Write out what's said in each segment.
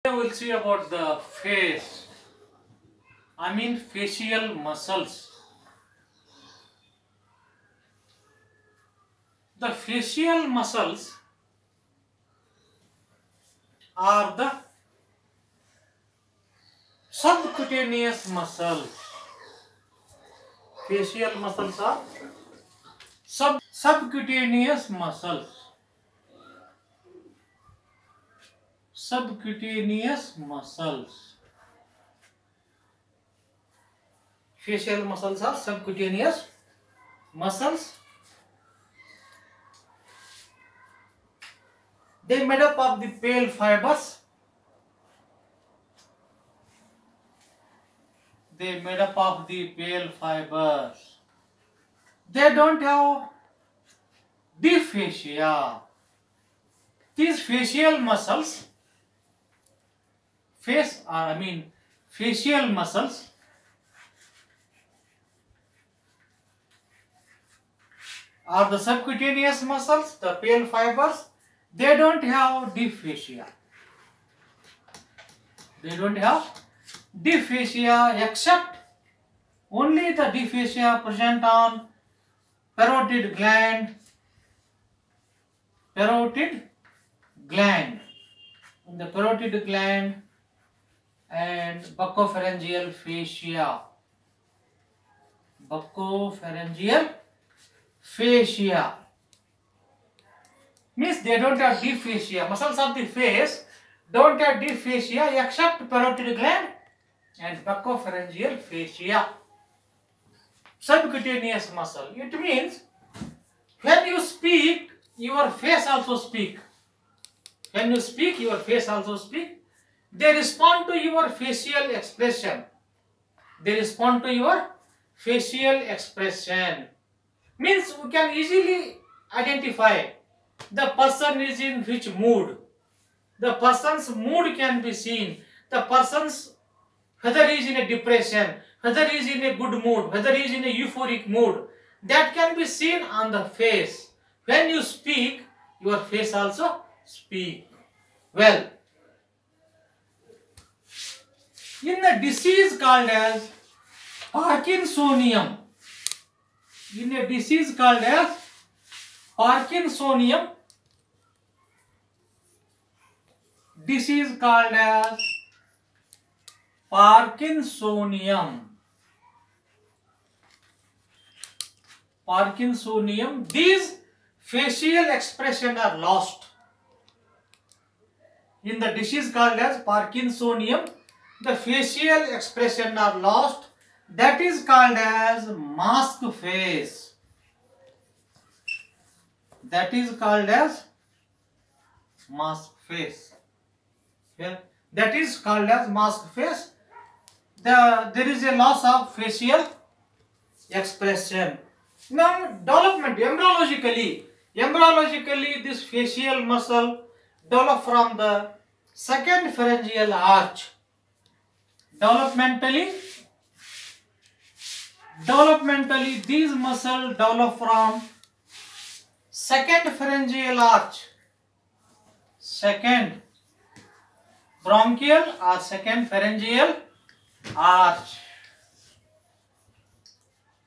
We'll see about the face. I mean facial muscles. The facial muscles are the subcutaneous muscles. Facial muscles are subcutaneous muscles. Subcutaneous muscles. Facial muscles are subcutaneous muscles. They made up of the pale fibers. They made up of the pale fibers. They don't have dysphagia. These facial muscles, facial muscles are the subcutaneous muscles, the pale fibers. They don't have dysphagia. They don't have dysphagia, except only the dysphagia present on parotid gland. Parotid gland. In the parotid gland and buccopharyngeal fascia. Buccopharyngeal fascia. Means they don't have dysphagia. Muscles of the face don't have dysphagia except parotid gland and buccopharyngeal fascia. Subcutaneous muscle. It means when you speak, your face also speak. When you speak, your face also speak. They respond to your facial expression. They respond to your facial expression. Means we can easily identify the person is in which mood. The person's mood can be seen. The person's, whether he is in a depression, whether he is in a good mood, whether he is in a euphoric mood, that can be seen on the face. When you speak, your face also speak. Well, in a disease called as Parkinsonian, in a disease called as Parkinsonian, disease called as Parkinsonian. Parkinsonian, these facial expression are lost. In the disease called as Parkinsonian, the facial expression are lost. That is called as mask face. That is called as mask face. Yeah. That is called as mask face. There is a loss of facial expression. Now, development, embryologically this facial muscle develop from the second pharyngeal arch. Developmentally these muscles develop from second pharyngeal arch, second bronchial or second pharyngeal arch,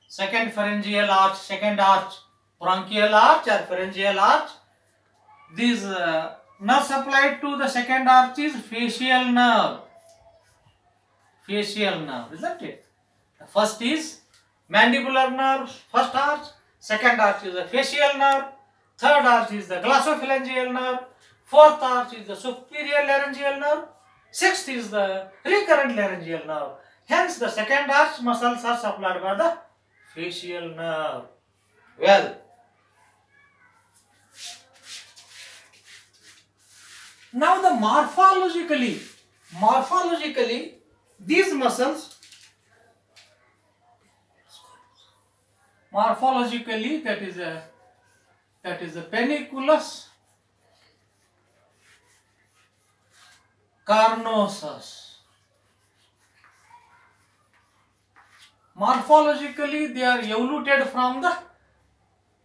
second pharyngeal arch, second arch, bronchial arch or pharyngeal arch. These nerve supplied to the second arch is facial nerve. Facial nerve, isn't it? The first is mandibular nerve, first arch. Second arch is the facial nerve. Third arch is the glossopharyngeal nerve. Fourth arch is the superior laryngeal nerve. Sixth is the recurrent laryngeal nerve. Hence, the second arch muscles are supplied by the facial nerve. Well, now the morphologically, these muscles, morphologically, that is a penniculus carnosus. Morphologically, they are evoluted from the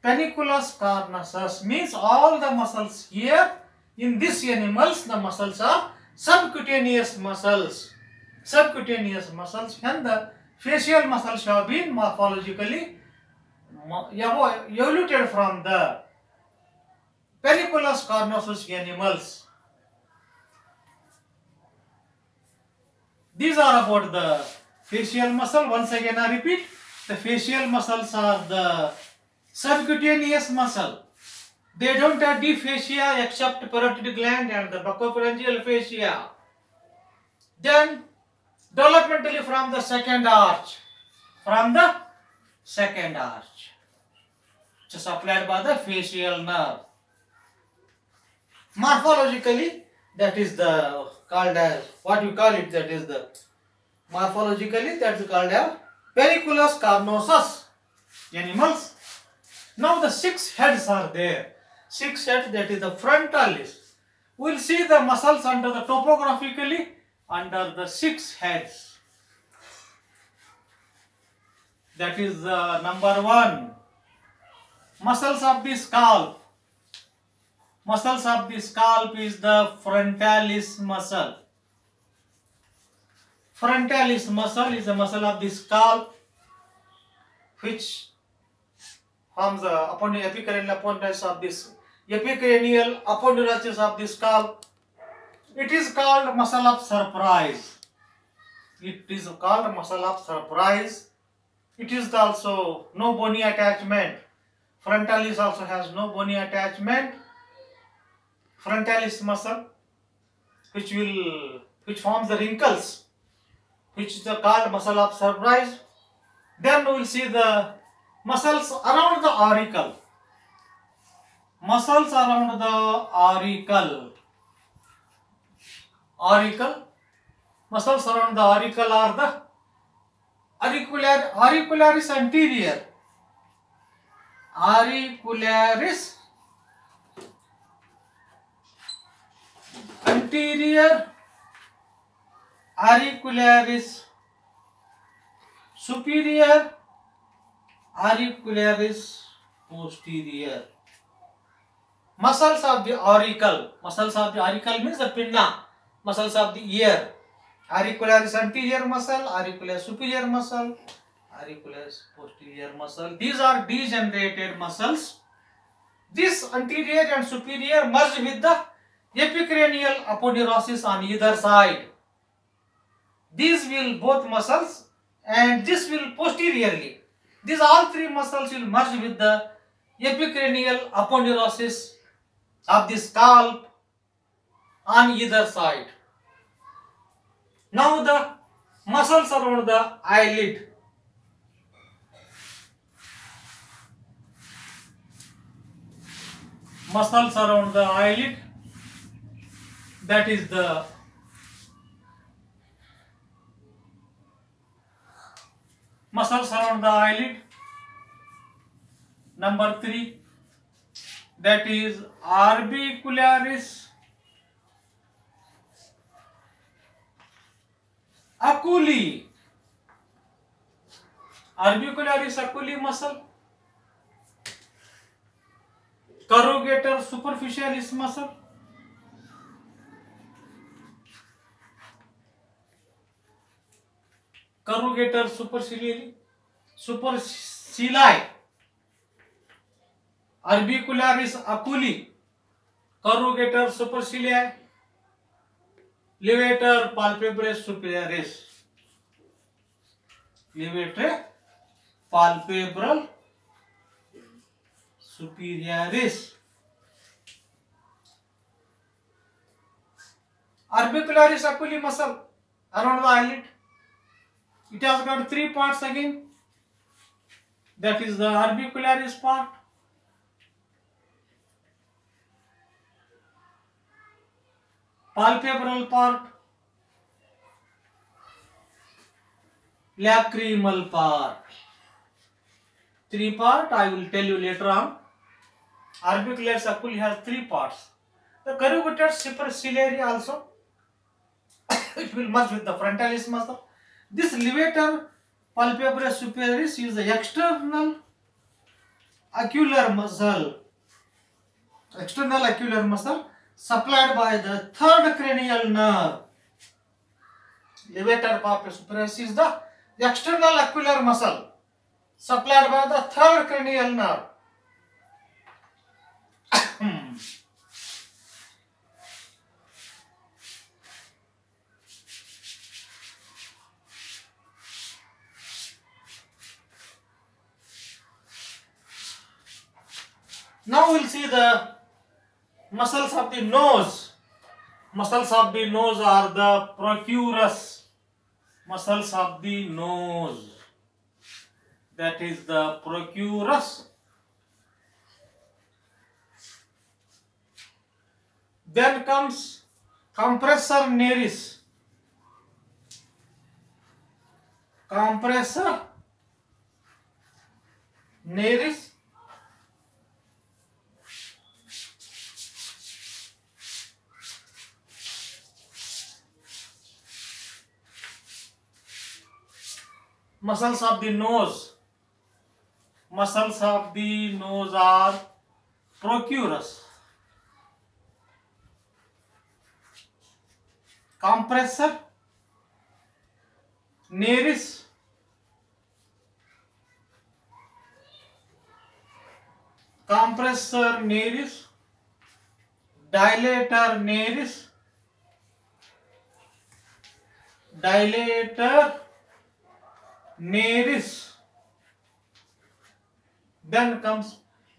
penniculus carnosus, means all the muscles here in these animals, the muscles are subcutaneous muscles. Subcutaneous muscles, when the facial muscles have been morphologically evoluted from the Periculus carnosus animals. These are about the facial muscle. Once again I repeat, the facial muscles are the subcutaneous muscle. They don't have deep fascia except parotid gland and the buccopharyngeal fascia. Then developmentally from the second arch, which is supplied by the facial nerve. Morphologically, that is the called as what you call it. That is the morphologically that is called as Periculus carnosus animals. Now the 6 heads are there. 6 heads, that is the frontalis. We will see the muscles under the topographically under the 6 heads. That is number 1. Muscles of the scalp. Muscles of the scalp is the frontalis muscle. Frontalis muscle is a muscle of the scalp which forms the epicranial appendage of this epicranial appendages of the scalp. It is called muscle of surprise. It is called muscle of surprise. It is also no bony attachment. Frontalis also has no bony attachment. Frontalis muscle, which forms the wrinkles, which is called muscle of surprise. Then we will see the muscles around the auricle. Muscles around the auricle. Muscles around the auricle are the auricularis anterior. Auricularis anterior, auricularis superior, auricularis posterior. Muscles of the auricle. Muscles of the auricle means the pinna. Muscles of the ear. Auricularis anterior muscle, auricularis superior muscle, auricularis posterior muscle. These are degenerated muscles. This anterior and superior merge with the epicranial aponeurosis on either side. These will both muscles and this will posteriorly. These all 3 muscles will merge with the epicranial aponeurosis of the scalp on either side. Now the muscles around the eyelid. Muscles around the eyelid, that is the muscles around the eyelid. Number 3, that is orbicularis oculi. Orbicularis oculi muscle. Corrugator superficialis muscle. Corrugator superciliary. Supercilii. Orbicularis oculi. Corrugator supercilii. Levator palpebrae superioris. Levator palpebral superioris. Orbicularis oculi muscle around the eyelid. It has got 3 parts again. That is the orbicularis part, palpebral part, lacrimal part. 3 part I will tell you later on. Orbicularis oculi has 3 parts. The corrugator superciliary also it will merge with the frontalis muscle. This levator palpebrae superioris is the external ocular muscle. External ocular muscle. supplied by the third cranial nerve. Levator palpebris superior is the external ocular muscle supplied by the third cranial nerve. Now we'll see the muscles of the nose. Muscles of the nose are the procurus. Muscles of the nose. That is the procurus. Then comes compressor nares. Compressor nares. Muscles of the nose. Muscles of the nose are procurus. Compressor nares. Compressor nares. Dilator nares. Dilator nares. Then comes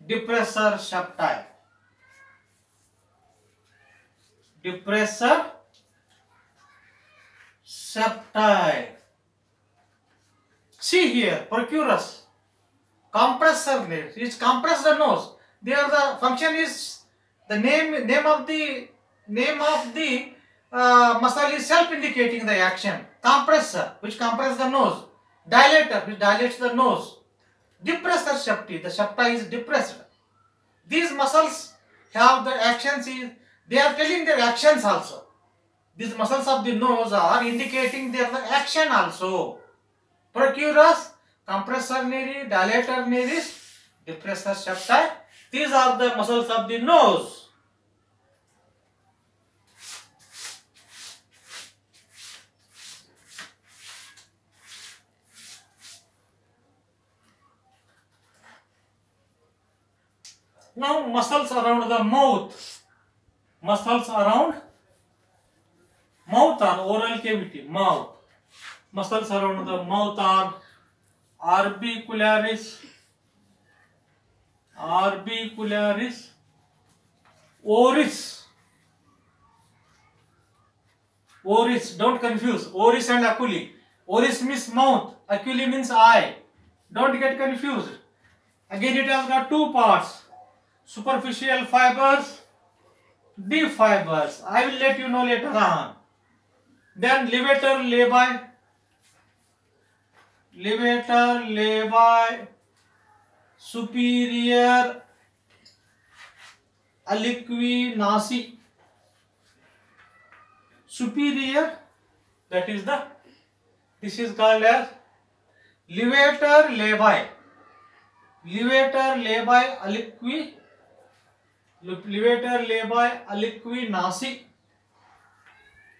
depressor septi. Depressor septi. See here, procurus, compressor nares. It's compress the nose. There the function is the name of the muscle is self-indicating the action. Compressor, which compresses the nose. Dilator, which dilates the nose. Depressor septi, the septi is depressed. These muscles have the actions, they are telling their actions also. These muscles of the nose are indicating their action also. Procurus, compressor nares, dilator nares, depressor septi. These are the muscles of the nose. Now muscles around the mouth. Muscles around mouth are oral cavity, mouth. Muscles around the mouth are orbicularis, oris. Oris, don't confuse. Oris and oculi. Oris means mouth, oculi means eye. Don't get confused. Again it has got two parts. Superficial fibers, deep fibers. I will let you know later on. Then levator labii, superior aliqui nasi. Superior, this is called as levator labii. Levator labii aliqui nasi.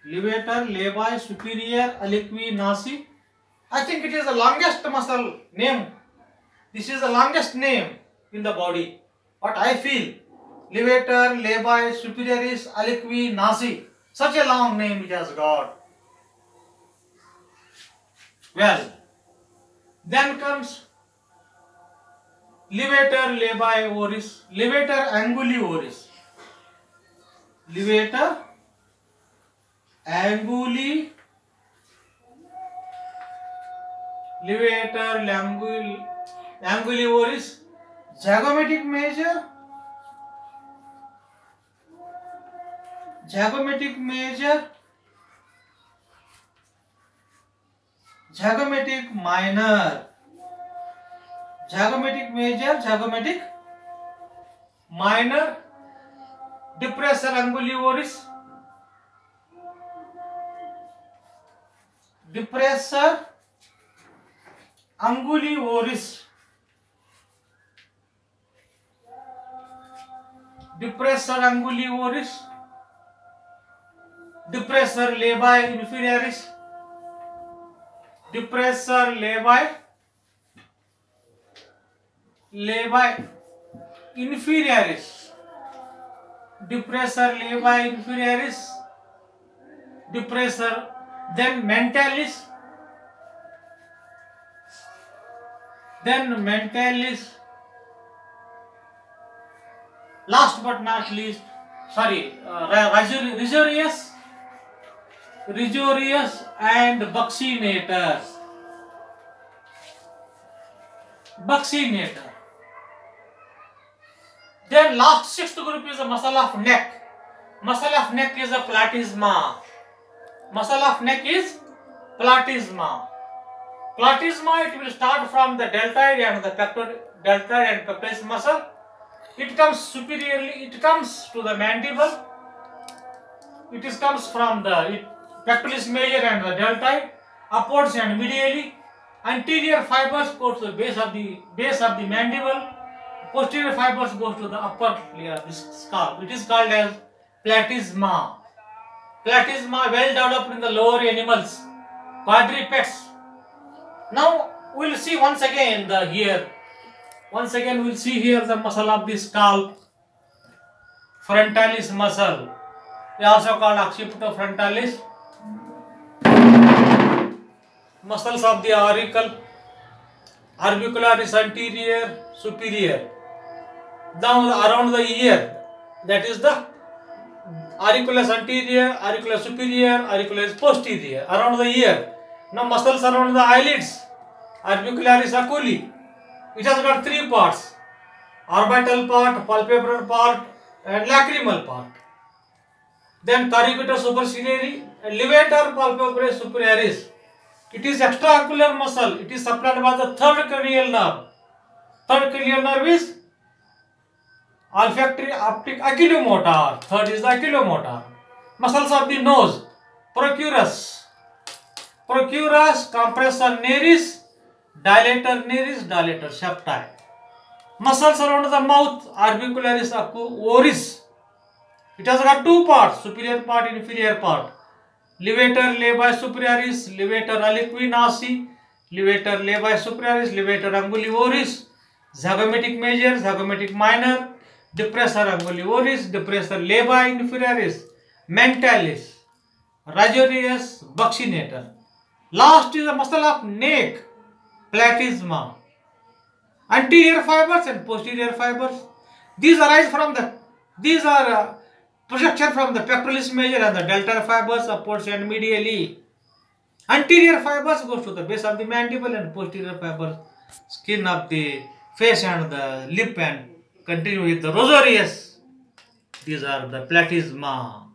Levator labii superior aliqui nasi. I think it is the longest muscle name. This is the longest name in the body. What I feel. Levator labii superioris aliqui nasi. Such a long name it has got. Well, then comes levator labii oris, levator anguli oris. Levator anguli, levator anguli oris, zygomatic major, zygomatic minor, zygomatic major, zygomatic minor, depressor anguli oris, depressor anguli oris, depressor anguli oris, depressor labii inferioris, depressor labii inferioris, depressor labii inferioris, depressor, then mentalis, last but not least, rigorius and buccinator. Then last sixth group is the muscle of neck. Muscle of neck is a platysma. Platysma, it will start from the deltoid and the pectoralis muscle. It comes superiorly, it comes to the mandible. It comes from the pectoralis major and the deltoid, upwards and medially. Anterior fibers go to the base of the mandible. Posterior fibers go to the upper layer of the skull. It is called as platysma. Platysma well developed in the lower animals, quadrupeds. Now we will see once again we will see here the muscle of the scalp, frontalis muscle, also called occipitofrontalis, muscles of the auricle, orbicularis anterior, superior, down around the ear, that is the auriculus anterior, auriculus superior, auricularis posterior, around the ear. Now muscles around the eyelids, orbicularis oculi. It has got three parts: orbital part, palpebral part, and lacrimal part. Then corrugator superciliary and levator palpebrae superioris. It is extraocular muscle. It is supplied by the third cranial nerve. Third cranial nerve is olfactory, optic, oculomotor. Third is the oculomotor. Muscles of the nose, procurus, compressor nares, dilator septi. Muscles around the mouth, orbicularis oris. It has got two parts, superior part, inferior part. Levator labii superioris, levator aliquinosi, levator labii superioris, levator angulivoris, zygomatic major, zygomatic minor, depressor angulivoris, depressor labii inferioris, mentalis, rigorius, buccinator. Last is the muscle of neck, platysma. Anterior fibers and posterior fibers. These are projection from the pectoralis major and the deltoid fibers upwards and medially. Anterior fibers goes to the base of the mandible and posterior fibers skin of the face and the lip and continue with the rigorius. These are the platysma.